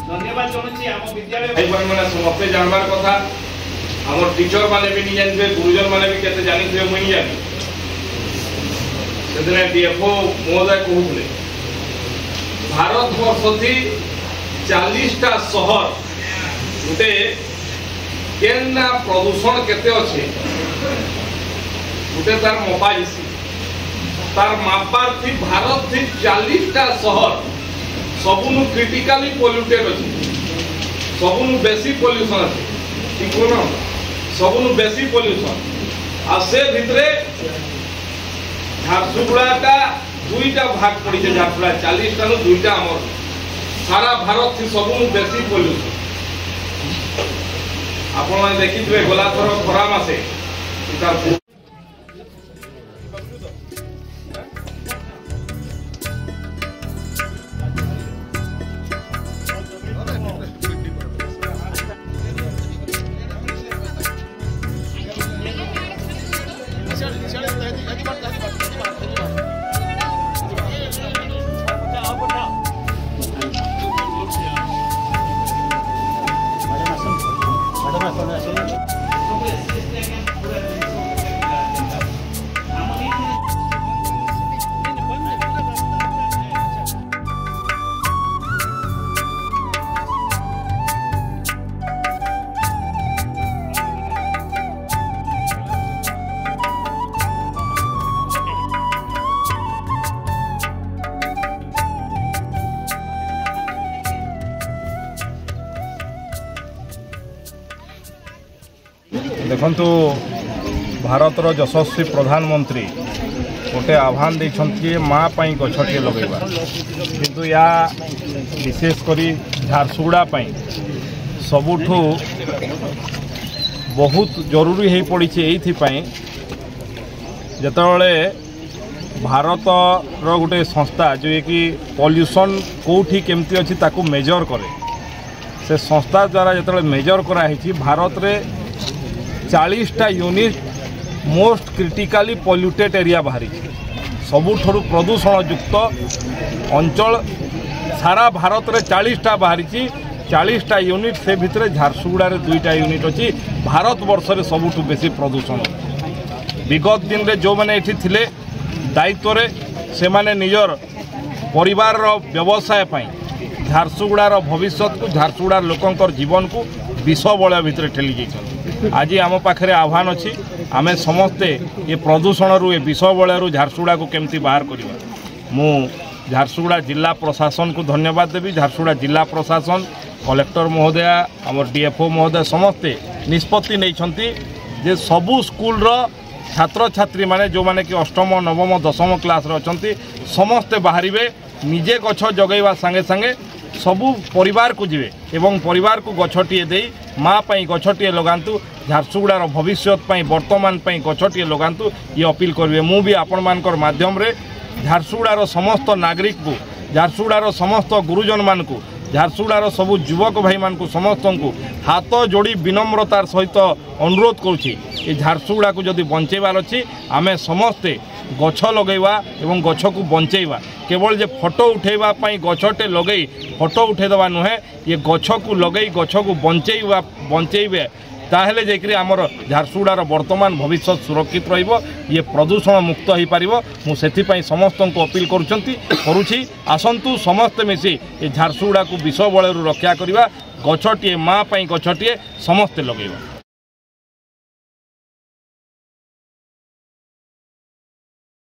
धन्यवाद चाहूँगी आम विद्यालय भाई मैंने समस्ते जानवर कथा आम टीचर मैंने भी नहीं जानते गुरुजन मैंने भी कैसे जानी थे मुझे जानी से डीएफओ महोदय कहते भारत वर्ष थी 40टा शहर गोटे केना प्रदूषण केते अच्छे गोटे तार मपाइसी तार मापार थी भारत थी 40टा शहर सबुनु क्रिटिकली पोल्यूटेड अच्छी सबुनु बेसी पोल्यूशन अच्छी ठीक ना सबुनु बेसी पोल्यूशन आ से भितरे झारसुगुड़ा दुईटा भाग पड़ी झारसुगुड़ा 40टा नु दुईटा आमर सारा भारत थी सबुनु बेसी पोल्यूशन आपण देखिथे गला थर खरा मासे देखु भारतर यशस्वी प्रधानमंत्री गोटे आह्वान देते माँ पाई गछटे लगेगा किंतु या विशेषकर झारसुगुड़ा सबुठू बहुत जरूरी हो पड़ी जिते भारतर गोटे संस्था जो कि पॉल्यूशन कौटी केमती अच्छी ताकू मेजर करे से संस्था द्वारा जो मेजर कराई भारत में 40टा unit most critically polluted area बाहरी सबुठू प्रदूषण युक्त अंचल सारा भारत में 40टा बाहरी 40टा यूनिट से भितर झारसुगुड़ा 2टा यूनिट अच्छी भारत वर्ष में सबुठू बेसी प्रदूषण विगत दिन में जो मैंने ये थिले दायित्व से माने निजर परिवार व्यवसाय झारसुगुड़ा भविष्य को झारसुगुड़ा लोकंर जीवन को विष बलय भितर ठेली जाइछन आज आम पाखे आह्वान अच्छी आम समस्ते ये प्रदूषण रू ये विष बलय झारसुगुड़ा को केमती बाहर करवा मु झारसुगुड़ा जिला प्रशासन को धन्यवाद देवी झारसुगुड़ा जिला प्रशासन कलेक्टर महोदय आम डीएफओ महोदय समस्ते निष्पत्ति नहीं सबू स्कूल छात्र छात्री माने जो माने कि अष्टम नवम दशम क्लास अच्छे समस्ते बाहर निजे गछ जगैवा संगे संगे सबू परिवार को जीवे एवं परिवार को गछटिए दे माँ पाई गछटिए लगातु झारसुगुड़ार भविष्य वर्तमान गछटिए लगातु ये अपील करेंगे मु भी आपण मानकर माध्यम रे झारसुगुड़ार समस्त नागरिक को झारसुगुड़ार समस्त गुरुजन मान को झारसुगुड़ार सबू युवक भाई मान को समस्त को हाथ जोड़ी विनम्रतार सहित अनुरोध करुँची ये झारसुगुड़ा को जदि बंचेबार अच्छी आमे समस्ते गछ लगेवा एवं गछ को बंचेवा केवल जे फोटो उठेवा गछटे लगे फोटो उठेदेवा नुहे ये गछ को लगे गछ को बंचेबे ताहेले जेकरी आमर झारसुगुड़ार वर्तमान भविष्य सुरक्षित रहिबो ये प्रदूषण मुक्त हो पार मुझे समस्त को अपील करुँची आसतु समस्ते मिसी ये झारसुगुड़ा को विष बलय रक्षा करवा गछटिए माँ गछटिए समस्ते लगेवा।